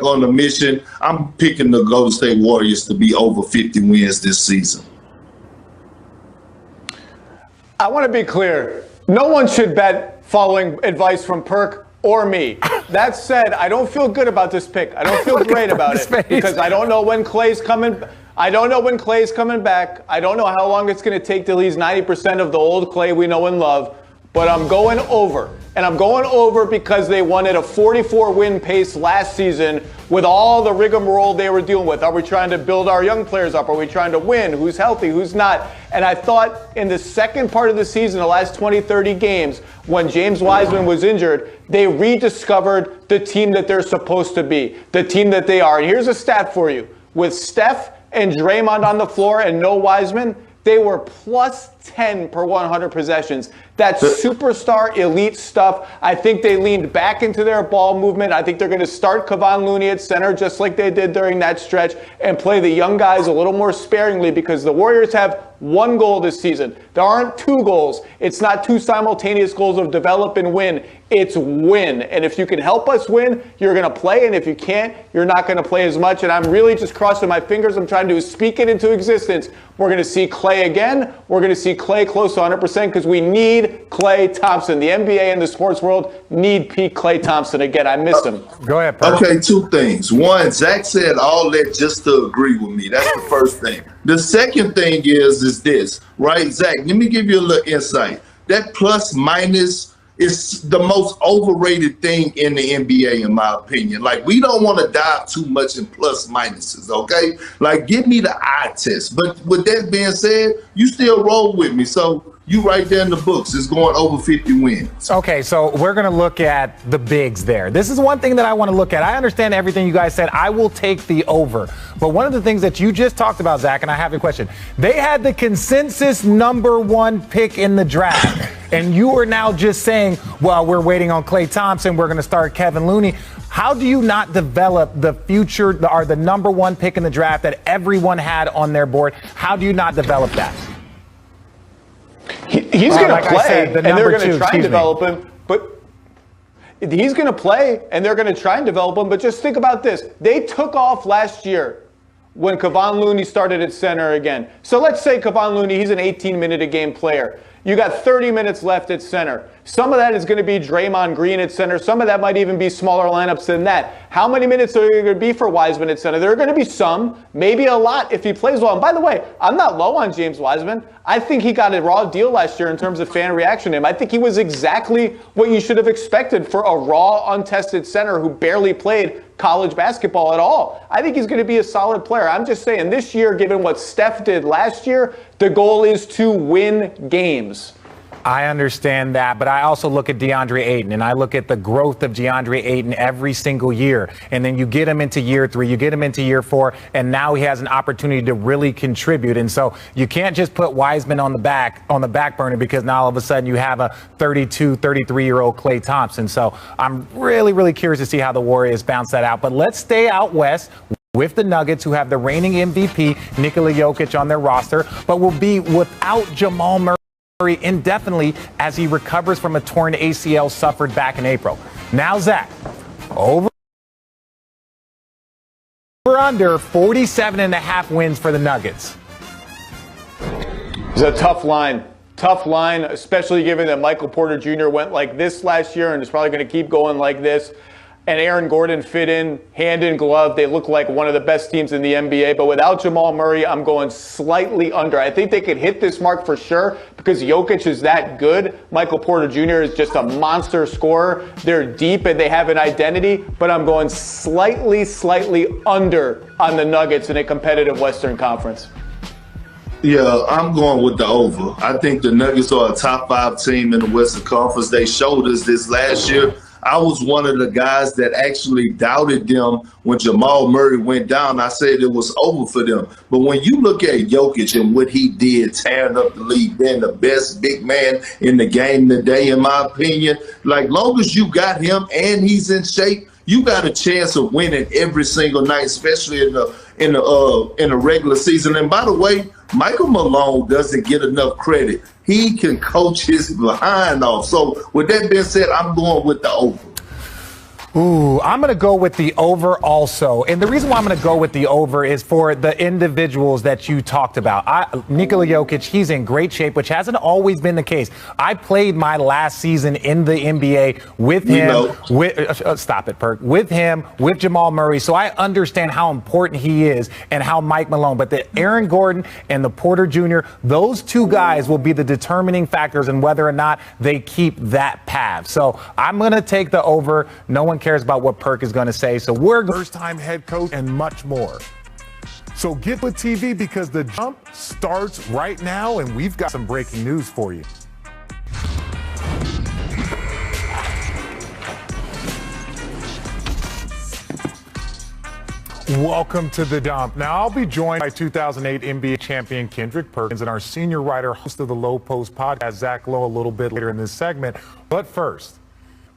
on a mission. I'm picking the Golden State Warriors to be over 50 wins this season. I want to be clear. No one should bet following advice from Perk or me. That said, I don't feel good about this pick. I don't feel great about it because I don't know when Klay's coming. I don't know when Klay's coming back. I don't know how long it's going to take till he's 90% of the old Klay we know and love. But I'm going over. And I'm going over because they won at a 44-win pace last season with all the rigmarole they were dealing with. Are we trying to build our young players up? Are we trying to win? Who's healthy? Who's not? And I thought in the second part of the season, the last 20, 30 games, when James Wiseman was injured, they rediscovered the team that they're supposed to be, the team that they are. And here's a stat for you. With Steph and Draymond on the floor and no Wiseman, they were plus 10 per 100 possessions. That's superstar elite stuff. I think they leaned back into their ball movement. I think they're going to start Kevon Looney at center just like they did during that stretch and play the young guys a little more sparingly because the Warriors have one goal this season. There aren't two goals. It's not two simultaneous goals of develop and win. It's win. And if you can help us win, you're going to play. And if you can't, you're not going to play as much. And I'm really just crossing my fingers. I'm trying to speak it into existence. We're going to see Klay again. We're going to see Klay close to 100% because we need Klay Thompson. The NBA and the sports world need peak Klay Thompson again. I miss him. Go ahead, Perk. Okay, two things. One, Zach said all that just to agree with me. That's the first thing. The second thing is this, right, Zach? Let me give you a little insight. That plus minus is the most overrated thing in the NBA, in my opinion. Like, we don't want to dive too much in plus minuses, okay? Like, give me the eye test. But with that being said, you still roll with me. So you right there in the books. It's going over 50 wins. Okay, so we're going to look at the bigs there. This is one thing that I want to look at. I understand everything you guys said. I will take the over. But one of the things that you just talked about, Zach, and I have a question. They had the consensus #1 pick in the draft. And you are now just saying, well, we're waiting on Klay Thompson. We're going to start Kevin Looney. How do you not develop the future or the #1 pick in the draft that everyone had on their board? How do you not develop that? He's going to play, and they're going to try and develop him. But he's going to play, and they're going to try and develop him. But just think about this. They took off last year when Kevon Looney started at center again. So let's say Kevon Looney, he's an 18-minute-a-game player. You got 30 minutes left at center. Some of that is going to be Draymond Green at center. Some of that might even be smaller lineups than that. How many minutes are there going to be for Wiseman at center? There are going to be some, maybe a lot if he plays well. And by the way, I'm not low on James Wiseman. I think he got a raw deal last year in terms of fan reaction to him. I think he was exactly what you should have expected for a raw, untested center who barely played college basketball at all. I think he's going to be a solid player. I'm just saying this year, given what Steph did last year, the goal is to win games. I understand that, but I also look at DeAndre Ayton, and I look at the growth of DeAndre Ayton every single year. And then you get him into year 3, you get him into year 4, and now he has an opportunity to really contribute. And so you can't just put Wiseman on the back burner because now all of a sudden you have a 32, 33-year-old Klay Thompson. So I'm really, really curious to see how the Warriors bounce that out. But let's stay out west with the Nuggets, who have the reigning MVP, Nikola Jokic, on their roster, but will be without Jamal Murray indefinitely as he recovers from a torn ACL suffered back in April. Now, Zach, over under 47.5 wins for the Nuggets. It's a tough line. Tough line, especially given that Michael Porter Jr. went like this last year and is probably going to keep going like this. And Aaron Gordon fit in hand in glove. They look like one of the best teams in the NBA. But without Jamal Murray, I'm going slightly under. I think they could hit this mark for sure because Jokic is that good. Michael Porter Jr. is just a monster scorer. They're deep and they have an identity. But I'm going slightly under on the Nuggets in a competitive Western Conference. Yeah, I'm going with the over. I think the Nuggets are a top 5 team in the Western Conference. They showed us this last year. I was one of the guys that actually doubted them when Jamal Murray went down. I said it was over for them. But when you look at Jokic and what he did, tearing up the league, being the best big man in the game today, in my opinion, like long as you got him and he's in shape, you got a chance of winning every single night, especially in the regular season. And by the way, Michael Malone doesn't get enough credit. He can coach his behind off. So with that being said, I'm going with the over. Ooh, I'm going to go with the over also. And the reason why I'm going to go with the over is for the individuals that you talked about. Nikola Jokic, he's in great shape, which hasn't always been the case. I played my last season in the NBA with him, stop it, Perk, with him, with Jamal Murray. So I understand how important he is and how Mike Malone. But the Aaron Gordon and the Porter Jr., those two guys will be the determining factors in whether or not they keep that path. So I'm going to take the over. No one cares about what Perk is going to say. So we're first-time head coach and much more. So get with TV because the jump starts right now, and we've got some breaking news for you. Welcome to The Dump. Now, I'll be joined by 2008 NBA champion Kendrick Perkins and our senior writer, host of the Low Post podcast, Zach Lowe, a little bit later in this segment. But first,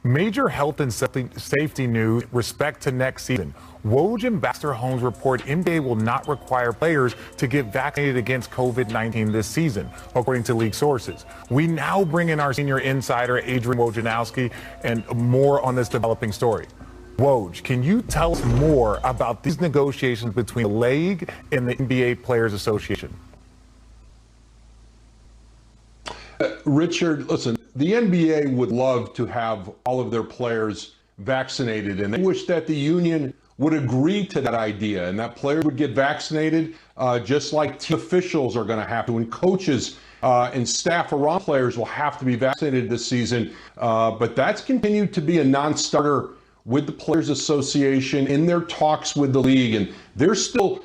major health and safety news respect to next season. WOJ and Baxter Holmes report NBA will not require players to get vaccinated against COVID-19 this season, according to league sources. We now bring in our senior insider, Adrian Wojnarowski, and more on this developing story. Woj, can you tell us more about these negotiations between the league and the NBA Players Association? Richard, listen, the NBA would love to have all of their players vaccinated, and they wish that the union would agree to that idea and that players would get vaccinated just like team officials are going to have to, and coaches and staff around players will have to be vaccinated this season. But that's continued to be a non-starter with the Players Association in their talks with the league, and there's still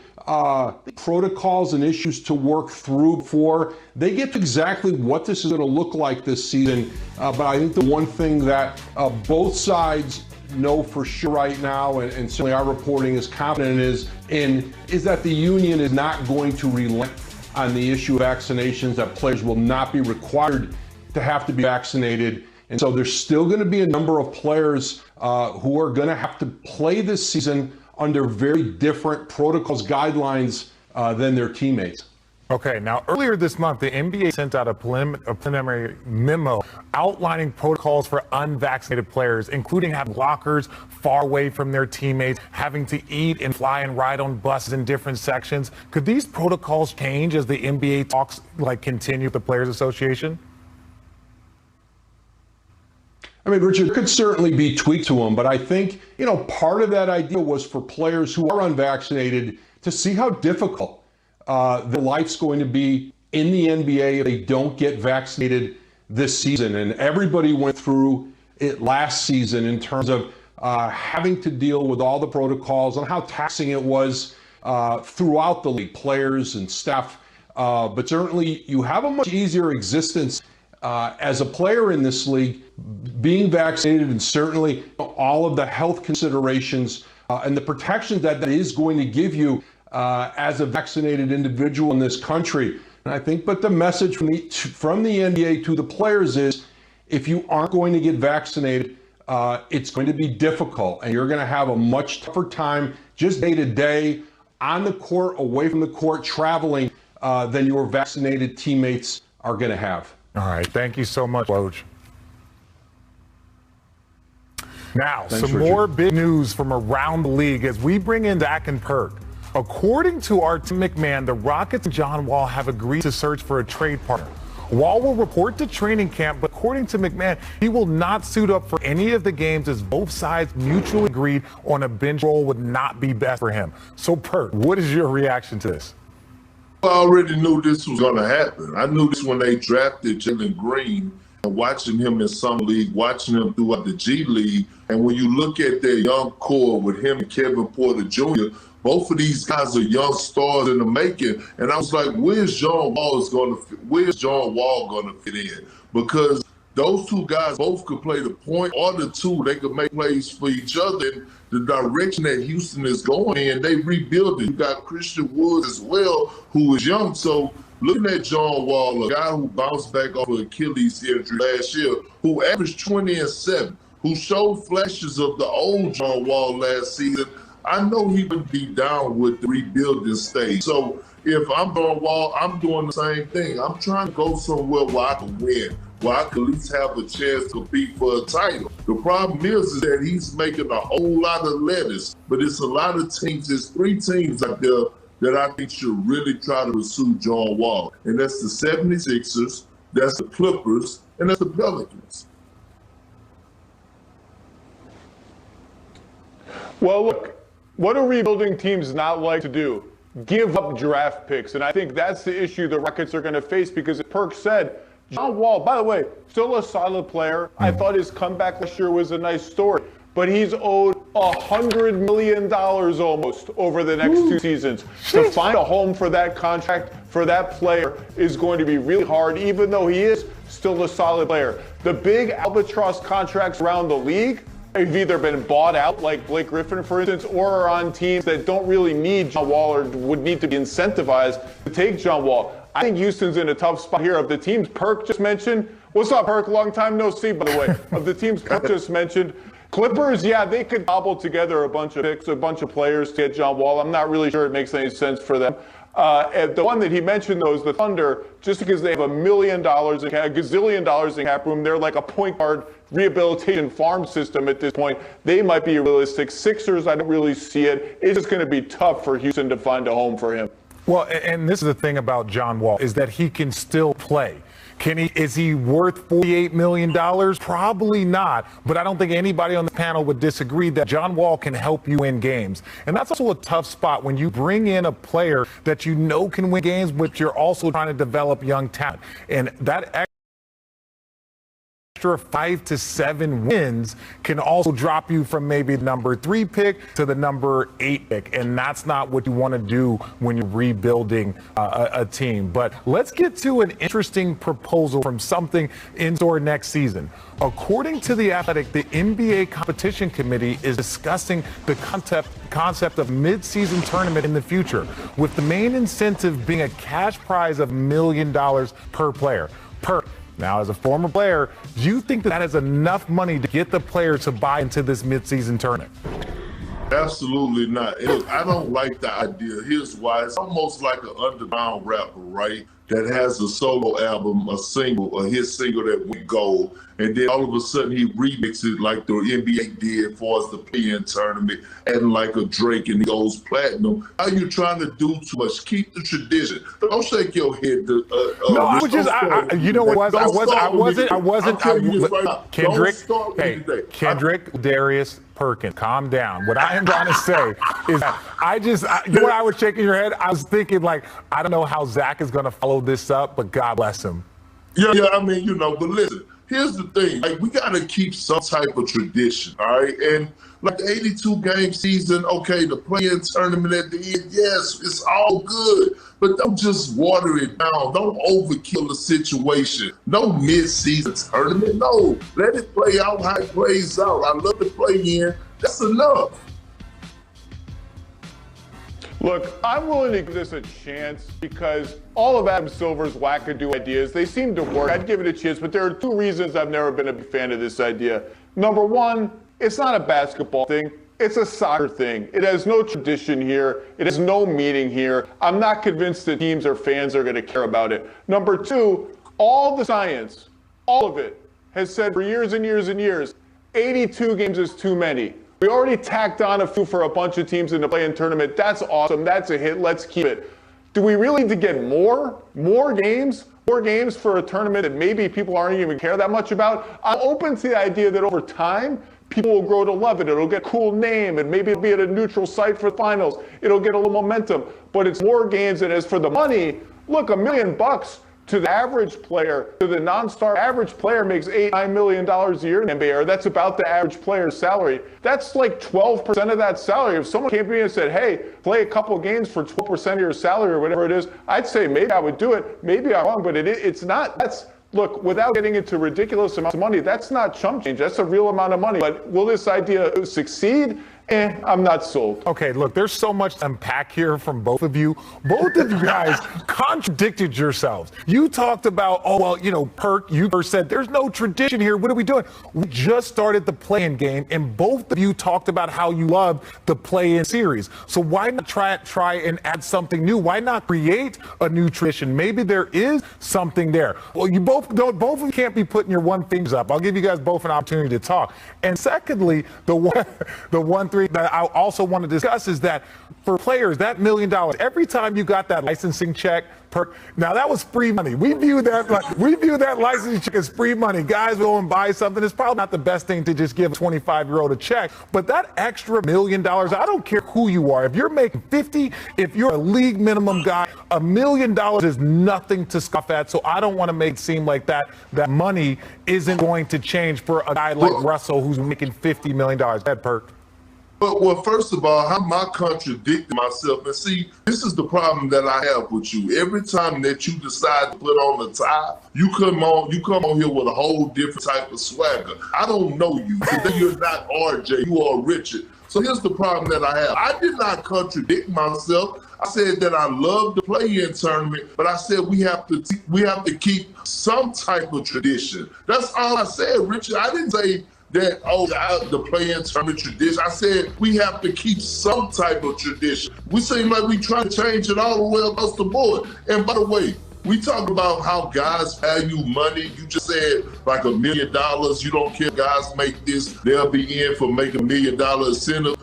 protocols and issues to work through before they get to exactly what this is going to look like this season. But I think the one thing that both sides know for sure right now, and certainly our reporting is confident is that the union is not going to relent on the issue of vaccinations, that players will not be required to have to be vaccinated. And so there's still going to be a number of players who are going to have to play this season under very different protocols, guidelines than their teammates. Okay, now earlier this month, the NBA sent out a preliminary memo outlining protocols for unvaccinated players, including having lockers far away from their teammates, having to eat and fly and ride on buses in different sections. Could these protocols change as the NBA talks continue with the Players Association? I mean, Richard, there could certainly be tweaks to them, but I think, part of that idea was for players who are unvaccinated to see how difficult their life's going to be in the NBA if they don't get vaccinated this season. And everybody went through it last season in terms of having to deal with all the protocols and how taxing it was throughout the league, players and staff. But certainly you have a much easier existence as a player in this league, being vaccinated, and certainly all of the health considerations and the protections that is going to give you as a vaccinated individual in this country. And I think, but the message from the NBA to the players is, if you aren't going to get vaccinated, it's going to be difficult, and you're going to have a much tougher time just day to day on the court, away from the court, traveling than your vaccinated teammates are going to have. All right. Thank you so much, Woj. Now, Thanks, some Richard. more big news from around the league as we bring in Dak and Perk. According to our Tim McMahon, the Rockets and John Wall have agreed to search for a trade partner. Wall will report to training camp, but according to McMahon, he will not suit up for any of the games as both sides mutually agreed on a bench role would not be best for him. So, Perk, what is your reaction to this? I already knew this was going to happen. I knew this when they drafted Jalen Green, and watching him in summer league, watching him throughout the G League. And when you look at their young core with him and Kevin Porter Jr., both of these guys are young stars in the making. And I was like, where's John Wall going to fit in? Because those two guys both could play the point or the two. They could make plays for each other. And the direction that Houston is going in, they rebuild it. You got Christian Woods as well, who is young. So looking at John Wall, a guy who bounced back off of Achilles injury last year, who averaged 20 and 7, who showed flashes of the old John Wall last season, I know he would be down with the rebuilding stage. So if I'm John Wall, I'm doing the same thing. I'm trying to go somewhere where I can win. where I could at least have a chance to compete for a title. The problem is that he's making a whole lot of lettuce, but it's a lot of teams. There's 3 teams out there that I think should really try to pursue John Wall, and that's the 76ers, that's the Clippers, and that's the Pelicans. Well, look, what do rebuilding teams not like to do? Give up draft picks. And I think that's the issue the Rockets are going to face because, as Perk said, John Wall, by the way, still a solid player. I thought his comeback last year was a nice story. But he's owed $100 million almost over the next 2 seasons. To find a home for that contract for that player is going to be really hard, even though he is still a solid player. The big albatross contracts around the league have either been bought out, like Blake Griffin, for instance, or are on teams that don't really need John Wall or would need to be incentivized to take John Wall. I think Houston's in a tough spot here. Of the teams Perk just mentioned, what's up, Perk? Long time no see, by the way. Of the teams Perk just mentioned, Clippers, yeah, they could cobble together a bunch of picks, a bunch of players to get John Wall. I'm not really sure it makes any sense for them. And the one that he mentioned, though, is the Thunder, just because they have $1 million, a gazillion dollars in cap room. They're like a point guard rehabilitation farm system at this point. They might be realistic. Sixers, I don't really see it. It's just going to be tough for Houston to find a home for him. Well, and this is the thing about John Wall, is that he can still play. Is he worth $48 million? Probably not. But I don't think anybody on the panel would disagree that John Wall can help you win games. And that's also a tough spot when you bring in a player that you know can win games, but you're also trying to develop young talent. And that extra 5 to 7 wins can also drop you from maybe the number 3 pick to the number 8 pick. And that's not what you want to do when you're rebuilding a team. But let's get to an interesting proposal from something in store next season. According to The Athletic, the NBA Competition Committee is discussing the concept of mid-season tournament in the future, with the main incentive being a cash prize of $1 million per player. Now, as a former player, do you think that is enough money to get the players to buy into this midseason tournament? Absolutely not. Look, I don't like the idea. Here's why. It's almost like an underground rapper, right? That has a solo album, a hit single that went gold, and then all of a sudden he remixes it like the NBA did for us the play-in tournament, and like a Drake, and he goes platinum. How you trying to do too much? Keep the tradition. Don't shake your head. No, I was just, you know what? I wasn't. Kendrick, Darius, Perkins, calm down. What I am trying to say is that when I was shaking your head, I was thinking, like, I don't know how Zach is going to follow this up, but God bless him. Yeah, I mean, but listen, here's the thing. Like, we got to keep some type of tradition, all right? And like the 82-game season, okay, the play-in tournament at the end, yes, it's all good. But don't just water it down. Don't overkill the situation. No mid-season tournament. No, let it play out how it plays out. I love the play-in. That's enough. Look, I'm willing to give this a chance because all of Adam Silver's wackadoo ideas, they seem to work. I'd give it a chance, but there are 2 reasons I've never been a big fan of this idea. Number 1, it's not a basketball thing. It's a soccer thing. It has no tradition here. It has no meaning here. I'm not convinced that teams or fans are going to care about it. Number 2, all the science, all of it, has said for years and years and years, 82 games is too many. We already tacked on a few for a bunch of teams in the play-in tournament. That's awesome. That's a hit. Let's keep it. Do we really need to get more games? More games for a tournament that maybe people aren't even care that much about? I'm open to the idea that over time, people will grow to love it. It'll get a cool name, and maybe it'll be at a neutral site for the finals. It'll get a little momentum. But it's more games, and as for the money, look, $1 million to the average player, to the non-star average player makes $8-9 million a year in NBA, or that's about the average player's salary. That's like 12% of that salary. If someone came to me and said, hey, play a couple games for 12% of your salary or whatever it is, I'd say maybe I would do it. Maybe I'm wrong, but it's not. Look, without getting into ridiculous amounts of money, that's not chump change. That's a real amount of money. But will this idea succeed? I'm not sold. Okay, look, there's so much to unpack here from both of you. Both of you guys contradicted yourselves. You talked about, oh, well, you know, Perk, you first said there's no tradition here. What are we doing? We just started the play-in game, and both of you talked about how you love the play-in series. So why not try and add something new? Why not create a new tradition? Maybe there is something there. Well, you both of you can't be putting your one fingers up. I'll give you guys both an opportunity to talk. And secondly, the one thing that I also want to discuss is that for players, that $1 million, every time you got that licensing check, now that was free money. We view that licensing check as free money. Guys go and buy something. It's probably not the best thing to just give a 25-year-old a check, but that extra $1 million, I don't care who you are. If you're making 50, if you're a league minimum guy, $1 million is nothing to scoff at. So I don't want to make it seem like that money isn't going to change for a guy like Russell who's making $50 million. That Perk. Well, first of all, how am I contradicting myself? And see, this is the problem that I have with you. Every time that you decide to put on the tie, you come on here with a whole different type of swagger. I don't know you. Today you're not RJ, you are Richard. So here's the problem that I have. I did not contradict myself. I said that I love the play-in tournament, but I said we have to keep some type of tradition. That's all I said, Richard. I didn't say that, the play-in tournament tradition. I said we have to keep some type of tradition. We seem like we try to change it all the way across the board. And by the way, we talk about how guys value money. You just said like $1 million. You don't care if guys make this, they'll be in for making $1 million incentive.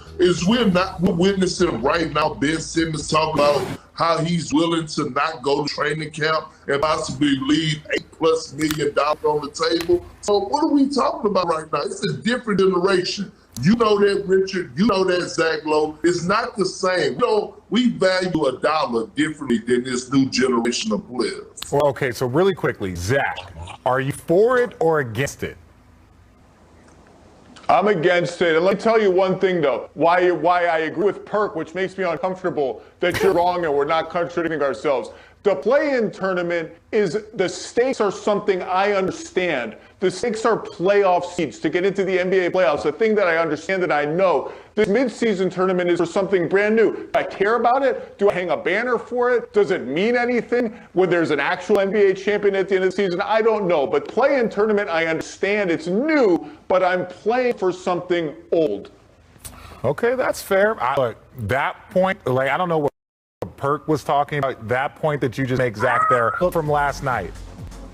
We're witnessing right now Ben Simmons talking about how he's willing to not go to training camp and possibly leave $8+ million on the table. So what are we talking about right now? It's a different generation. You know that, Richard. You know that, Zach Lowe. It's not the same. We value a dollar differently than this new generation of players. Well, okay, so really quickly, Zach, are you for it or against it? I'm against it. And let me tell you one thing, though, why I agree with Perk, which makes me uncomfortable that you're wrong and we're not contradicting ourselves. The play-in tournament the stakes are something I understand. The stakes are playoff seeds to get into the NBA playoffs. The thing that I understand and I know, this mid-season tournament is for something brand new. Do I care about it? Do I hang a banner for it? Does it mean anything when there's an actual NBA champion at the end of the season? I don't know. But play-in tournament, I understand it's new, but I'm playing for something old. Okay, that's fair. Look, that point, I don't know what Perk was talking about, that point that you just make, Zach, there from last night.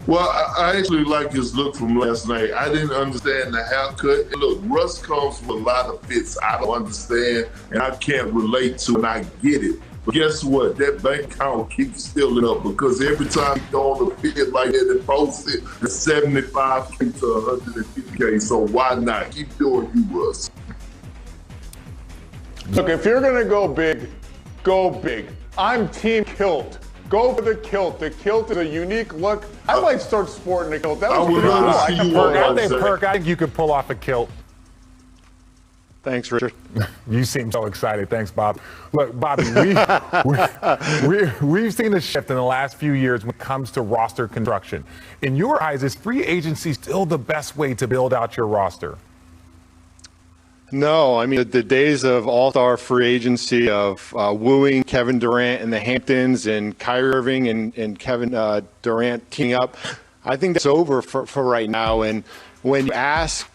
Well, I actually like his look from last night. I didn't understand the haircut. And look, Russ comes with a lot of fits I don't understand and I can't relate to, and I get it. But guess what? That bank account keeps filling up because every time you go on a fit like that and post it, it's $75K to $150K. So why not? Keep doing you, Russ. Look, if you're going to go big, go big. I'm team kilt. Go for the kilt. The kilt is a unique look. I might start sporting a kilt. That was pretty cool. Perk, I think you could pull off a kilt. Thanks, Richard. You seem so excited. Thanks, Bob. Look, Bobby, we've seen a shift in the last few years when it comes to roster construction. In your eyes, is free agency still the best way to build out your roster? No, I mean, the days of all-star free agency of wooing Kevin Durant and the Hamptons and Kyrie Irving and Kevin Durant teaming up, I think that's over for right now. And when you ask,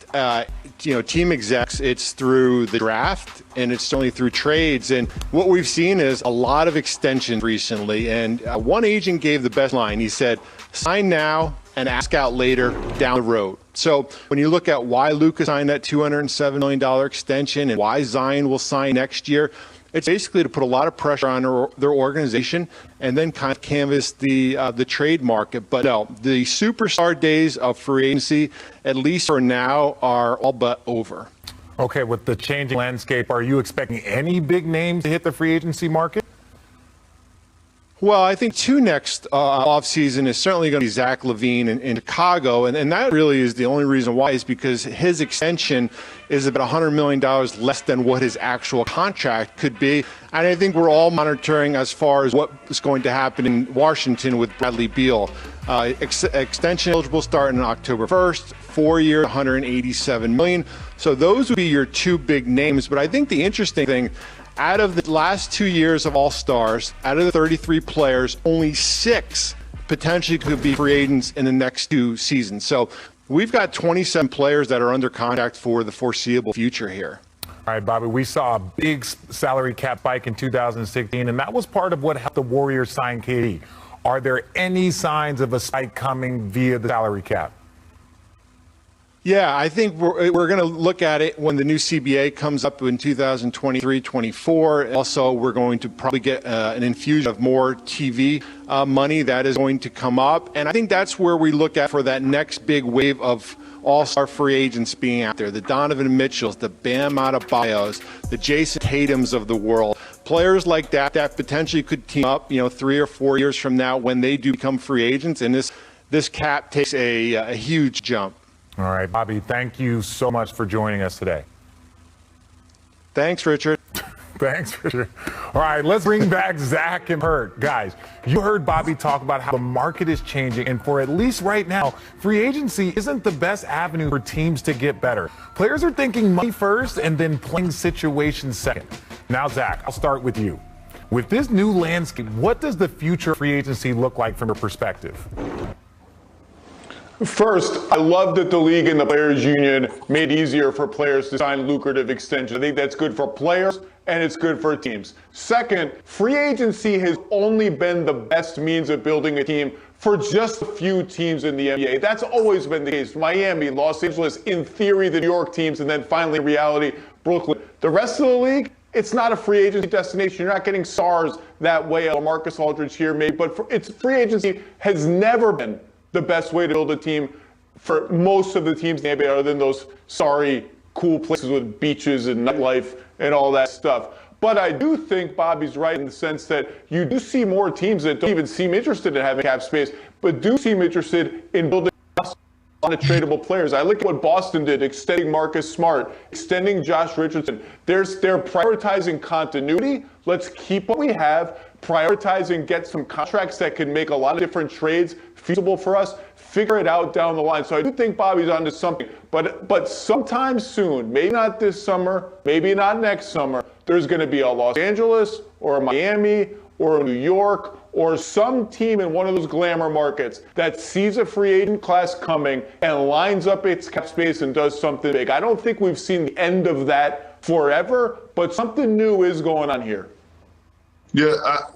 team execs, it's through the draft and it's certainly through trades. And what we've seen is a lot of extensions recently. And one agent gave the best line. He said, sign now and ask out later down the road. So when you look at why Luka signed that $207 million extension and why Zion will sign next year, it's basically to put a lot of pressure on their organization and then kind of canvas the trade market. But no, the superstar days of free agency, at least for now, are all but over. Okay, with the changing landscape, are you expecting any big names to hit the free agency market? Well, I think next offseason is certainly going to be Zach LaVine in Chicago, and that really is the only reason why, is because his extension is about $100 million less than what his actual contract could be. And I think we're all monitoring as far as what is going to happen in Washington with Bradley Beal. Extension eligible starting October 1st, 4 year, $187 million. So those would be your two big names. But I think the interesting thing, out of the last 2 years of All-Stars, out of the 33 players, only 6 potentially could be free agents in the next 2 seasons. So we've got 27 players that are under contract for the foreseeable future here. All right, Bobby, we saw a big salary cap spike in 2016, and that was part of what helped the Warriors sign KD. Are there any signs of a spike coming via the salary cap? Yeah, I think we're going to look at it when the new CBA comes up in 2023-24. Also, we're going to probably get an infusion of more TV money that is going to come up. And I think that's where we look at for that next big wave of all-star free agents being out there. The Donovan Mitchells, the Bam Adebayos, the Jason Tatums of the world. Players like that potentially could team up, 3 or 4 years from now when they do become free agents. And this cap takes a huge jump. All right, Bobby, thank you so much for joining us today. Thanks, Richard. Thanks, Richard. All right, let's bring back Zach and Hurt. Guys, you heard Bobby talk about how the market is changing, and for at least right now, free agency isn't the best avenue for teams to get better. Players are thinking money first and then playing situations second. Now, Zach, I'll start with you. With this new landscape, what does the future free agency look like from your perspective? First, I love that the league and the players union made it easier for players to sign lucrative extensions. I think that's good for players and it's good for teams. Second, free agency has only been the best means of building a team for just a few teams in the NBA. That's always been the case. Miami, Los Angeles, in theory, the New York teams, and then finally, in reality, Brooklyn. The rest of the league, it's not a free agency destination. You're not getting stars that way. Marcus Aldridge here, maybe, but it's free agency has never been the best way to build a team for most of the teams in the NBA, other than those sorry, cool places with beaches and nightlife and all that stuff. But I do think Bobby's right in the sense that you do see more teams that don't even seem interested in having cap space, but do seem interested in building untradeable players. I look at what Boston did, extending Marcus Smart, extending Josh Richardson. They're prioritizing continuity. Let's keep what we have, prioritizing, get some contracts that can make a lot of different trades feasible for us, figure it out down the line. So I do think Bobby's onto something, but sometime soon, maybe not this summer, maybe not next summer, there's going to be a Los Angeles or a Miami or a New York or some team in one of those glamour markets that sees a free agent class coming and lines up its cap space and does something big. I don't think we've seen the end of that forever, but something new is going on here. Yeah,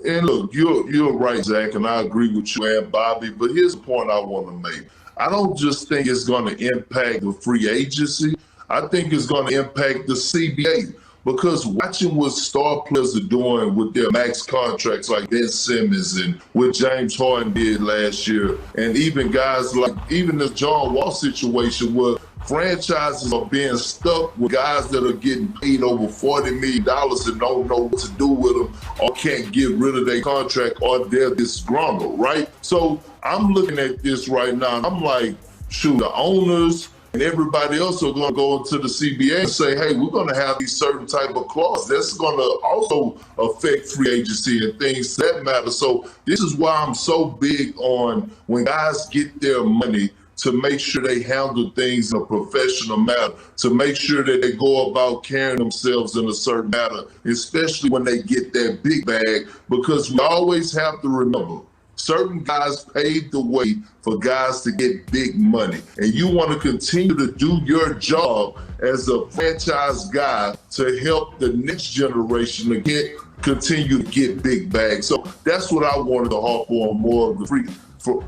and look, you're right, Zach, and I agree with you and Bobby, but here's the point I want to make. I don't just think it's going to impact the free agency. I think it's going to impact the CBA, because watching what star players are doing with their max contracts like Ben Simmons and what James Harden did last year, and even guys like even the John Wall situation where franchises are being stuck with guys that are getting paid over $40 million and don't know what to do with them or can't get rid of their contract or they're disgruntled, right? So I'm looking at this right now and I'm like, shoot, the owners and everybody else are going to go into the CBA and say, hey, we're going to have these certain type of clauses. That's going to also affect free agency and things that matter. So this is why I'm so big on when guys get their money to make sure they handle things in a professional manner, to make sure that they go about carrying themselves in a certain manner, especially when they get that big bag, because we always have to remember, certain guys paved the way for guys to get big money. And you want to continue to do your job as a franchise guy to help the next generation to continue to get big bags. So that's what I wanted to harp on more of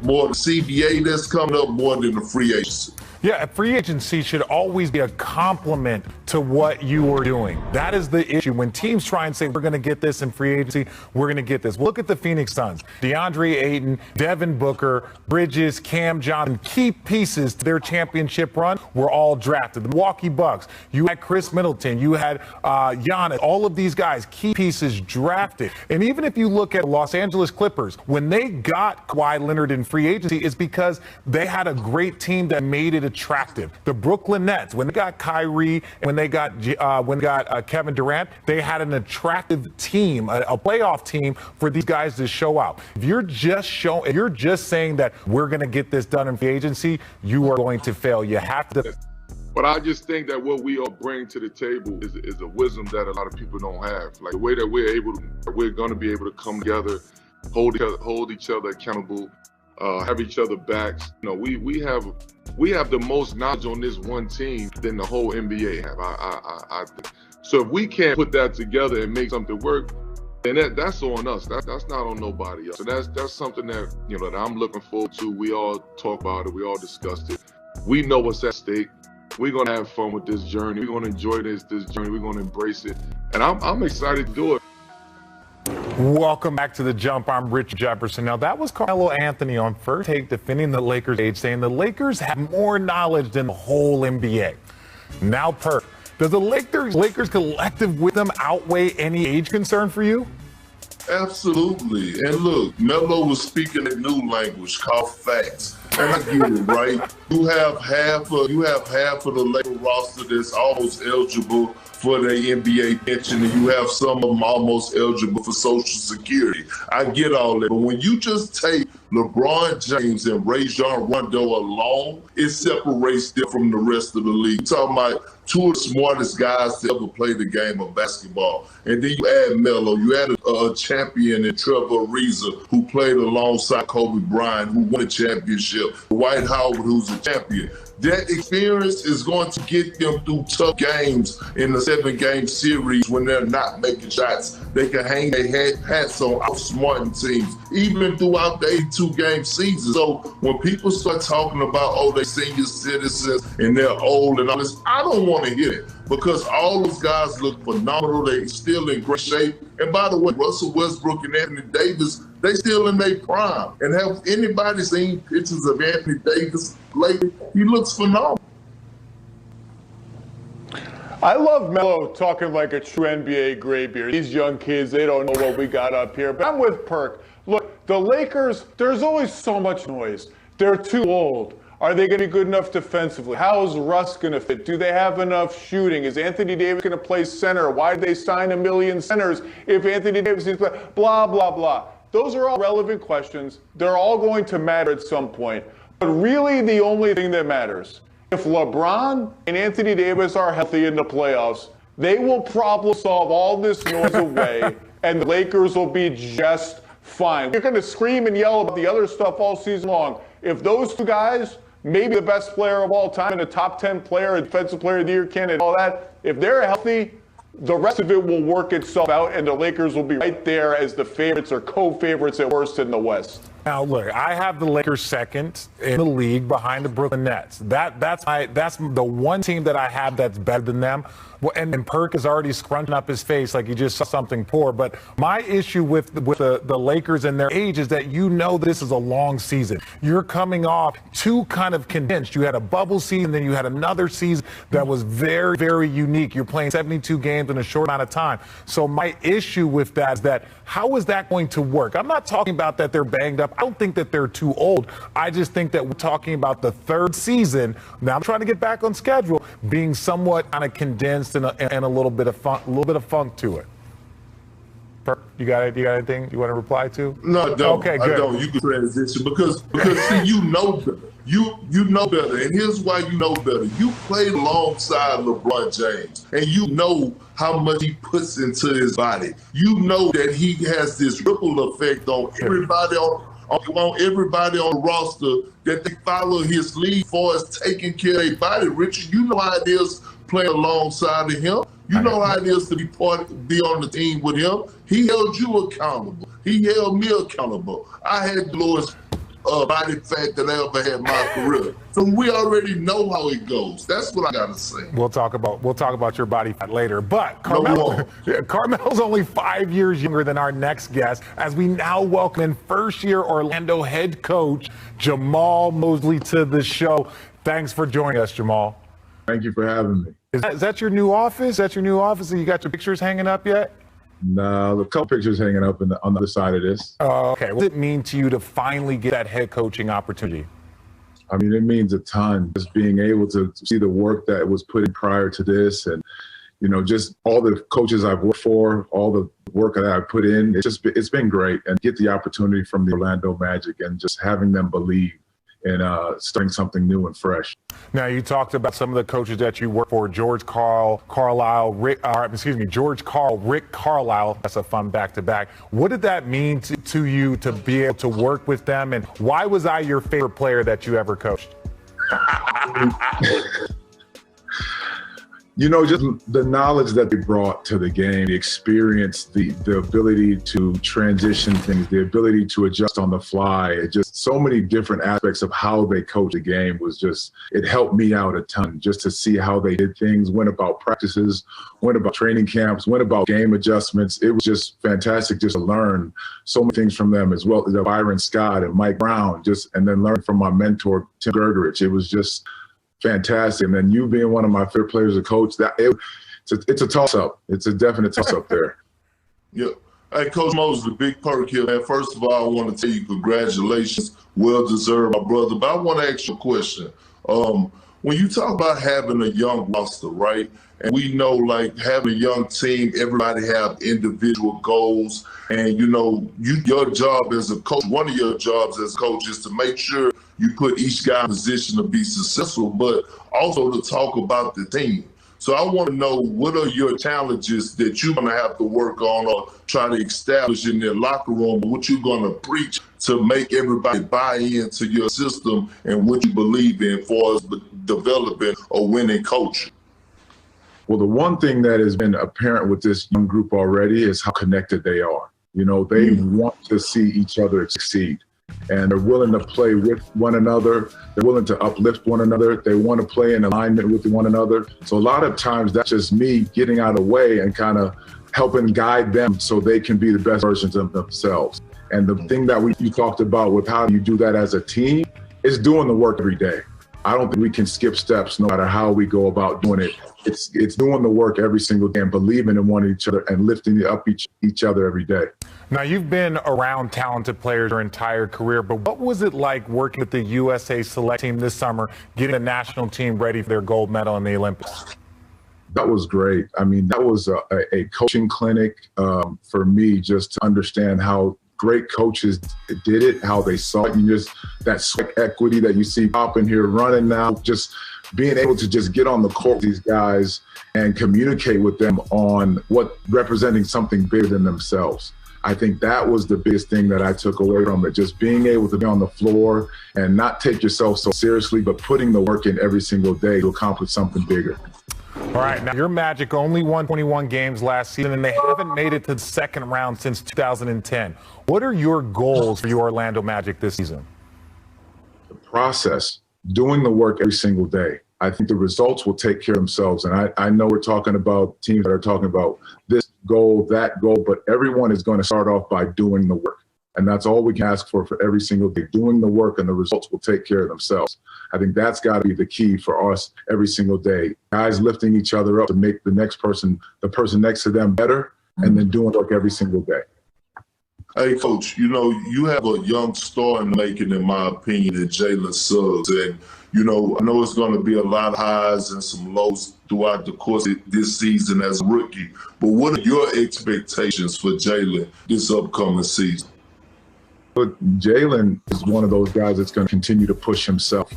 more the CBA that's coming up more than the free agency. Yeah, free agency should always be a complement to what you are doing. That is the issue. When teams try and say, we're going to get this in free agency, we're going to get this. Look at the Phoenix Suns. DeAndre Ayton, Devin Booker, Bridges, Cam Johnson, key pieces to their championship run were all drafted. The Milwaukee Bucks, you had Chris Middleton, you had Giannis, all of these guys, key pieces drafted. And even if you look at Los Angeles Clippers, when they got Kawhi Leonard in free agency, it's because they had a great team that made it a attractive. The Brooklyn Nets, when they got Kyrie, when they got Kevin Durant, they had an attractive team, a playoff team for these guys to show out. If you're just saying that we're going to get this done in free agency, you are going to fail. You have to. But I just think that what we all bring to the table is a wisdom that a lot of people don't have. Like the way that we're going to be able to come together, hold each other accountable, have each other backs. You know, we have the most knowledge on this one team than the whole NBA have. I think. So if we can't put that together and make something work, then that's on us. That's not on nobody else. So that's something that, you know, that I'm looking forward to. We all talk about it. We all discussed it. We know what's at stake. We're going to have fun with this journey. We're going to enjoy this journey. We're going to embrace it. And I'm excited to do it. Welcome back to The Jump. I'm Rich Jefferson. Now, that was Carmelo Anthony on First Take defending the Lakers' age, saying the Lakers have more knowledge than the whole NBA. Now, Perk, does the Lakers collective wisdom outweigh any age concern for you? Absolutely. And look, Melo was speaking a new language called facts. And I get it, right? You have half of the Lakers roster that's almost eligible for the NBA pension, and you have some of them almost eligible for Social Security. I get all that. But when you just take LeBron James and Rajon Rondo alone, it separates them from the rest of the league. You're talking about two of the smartest guys to ever play the game of basketball. And then you add Melo, you add a champion in Trevor Ariza, who played alongside Kobe Bryant, who won a championship, Dwight Howard, who's a champion. That experience is going to get them through tough games in the 7-game series when they're not making shots. They can hang their hats on outsmarting teams, even throughout the 82-game season. So when people start talking about, oh, they're senior citizens and they're old and all this, I don't want to hear it, because all those guys look phenomenal. They're still in great shape. And by the way, Russell Westbrook and Anthony Davis, they still in their prime. And have anybody seen pictures of Anthony Davis lately? He looks phenomenal. I love Melo talking like a true NBA graybeard. These young kids, they don't know what we got up here. But I'm with Perk. Look, the Lakers, there's always so much noise. They're too old. Are they going to be good enough defensively? How is Russ going to fit? Do they have enough shooting? Is Anthony Davis going to play center? Why did they sign 1 million centers if Anthony Davis is blah, blah, blah? Those are all relevant questions. They're all going to matter at some point. But really the only thing that matters, if LeBron and Anthony Davis are healthy in the playoffs, they will problem solve all this noise away, and the Lakers will be just fine. You're going to scream and yell about the other stuff all season long. If those two guys, maybe the best player of all time and a top 10 player, a defensive player of the year candidate, all that, if they're healthy, the rest of it will work itself out, and the Lakers will be right there as the favorites or co-favorites at worst in the West. Now, look, I have the Lakers second in the league behind the Brooklyn Nets. That's the one team that I have that's better than them. And Perk is already scrunching up his face like he just saw something poor. But my issue with the Lakers and their age is that you know this is a long season. You're coming off two kind of condensed. You had a bubble season, then you had another season that was very, very unique. You're playing 72 games in a short amount of time. So my issue with that is that how is that going to work? I'm not talking about that they're banged up. I don't think that they're too old. I just think that we're talking about the third season. Now I'm trying to get back on schedule, being somewhat kind of condensed and a little bit of funk to it. You got anything you want to reply to? No, I don't. Okay, good. I don't. You can transition because see, you know better. You know better, and here's why you know better. You played alongside LeBron James, and you know how much he puts into his body. You know that he has this ripple effect on everybody on everybody on the roster, that they follow his lead for as taking care of their body. Richard, you know how it is playing alongside of him. You know how it is to be on the team with him. He held you accountable. He held me accountable. I had the lowest body fat that I ever had in my career. So we already know how it goes. That's what I gotta say. We'll talk about your body fat later. But Carmelo's only 5 years younger than our next guest, as we now welcome in first-year Orlando head coach Jamal Mosley to the show. Thanks for joining us, Jamal. Thank you for having me. Is that your new office? You got your pictures hanging up yet? No, a couple pictures hanging up on the other side of this. Okay. What does it mean to you to finally get that head coaching opportunity? I mean, it means a ton just being able to see the work that was put in prior to this, and just all the coaches I've worked for, all the work that I've put in. It's been great, and get the opportunity from the Orlando Magic and just having them believe in starting something new and fresh. Now, you talked about some of the coaches that you work for: George Karl, Rick Carlisle. That's a fun back-to-back. What did that mean to you to be able to work with them, and why was I your favorite player that you ever coached? Just the knowledge that they brought to the game, the experience, the ability to transition things, the ability to adjust on the fly, just so many different aspects of how they coach the game it helped me out a ton just to see how they did things, went about practices, went about training camps, went about game adjustments. It was just fantastic just to learn so many things from them, as well as Byron Scott and Mike Brown, and then learn from my mentor, Tim Gergerich. It was just fantastic. And then you being one of my favorite players to coach, it's a toss-up. It's a definite toss-up there. Yeah. Hey, Coach Mosley, big perk here, man. First of all, I want to tell you congratulations. Well-deserved, my brother. But I want to ask you a question. When you talk about having a young roster, right, and we know, like, having a young team, everybody have individual goals. And, your job as a coach, one of your jobs as a coach is to make sure you put each guy in a position to be successful, but also to talk about the team. So I want to know, what are your challenges that you're going to have to work on or try to establish in their locker room, what you're going to preach to make everybody buy into your system and what you believe in for us developing a winning coach? Well, the one thing that has been apparent with this young group already is how connected they are. They want to see each other succeed, and they're willing to play with one another. They're willing to uplift one another. They want to play in alignment with one another. So a lot of times that's just me getting out of the way and kind of helping guide them so they can be the best versions of themselves. And the thing that you talked about with how you do that as a team is doing the work every day. I don't think we can skip steps no matter how we go about doing it. It's doing the work every single day and believing in one each other and lifting up each other every day. Now, you've been around talented players your entire career, but what was it like working with the USA select team this summer, getting the national team ready for their gold medal in the Olympics? That was great. I mean, that was a coaching clinic for me, just to understand how great coaches did it, how they saw it, and just that sweat equity that you see popping here running now, just being able to just get on the court with these guys and communicate with them on what representing something bigger than themselves. I think that was the biggest thing that I took away from it, just being able to be on the floor and not take yourself so seriously, but putting the work in every single day to accomplish something bigger. All right, now your Magic only won 21 games last season, and they haven't made it to the second round since 2010. What are your goals for your Orlando Magic this season? The process, doing the work every single day. I think the results will take care of themselves. And I know we're talking about teams that are talking about this goal, that goal, but everyone is going to start off by doing the work. And that's all we can ask for every single day, doing the work, and the results will take care of themselves. I think that's got to be the key for us every single day. Guys lifting each other up to make the person next to them better, and then doing work every single day. Hey, Coach, you have a young star in the making, in my opinion, in Jalen Suggs. And, I know it's going to be a lot of highs and some lows throughout the course of this season as a rookie. But what are your expectations for Jalen this upcoming season? But Jalen is one of those guys that's going to continue to push himself.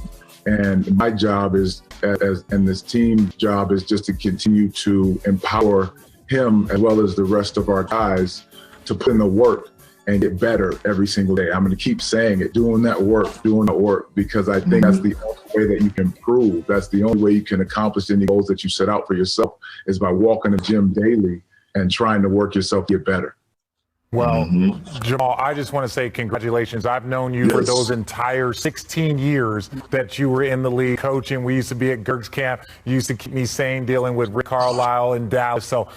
And my job is, and this team's job is just to continue to empower him as well as the rest of our guys to put in the work and get better every single day. I'm going to keep saying it, doing that work, because I think that's the only way that you can improve. That's the only way you can accomplish any goals that you set out for yourself, is by walking the gym daily and trying to work yourself get better. Well, Jamal, I just want to say congratulations. I've known you for those entire 16 years that you were in the league coaching. We used to be at Gerg's camp. You used to keep me sane dealing with Rick Carlisle in Dallas. So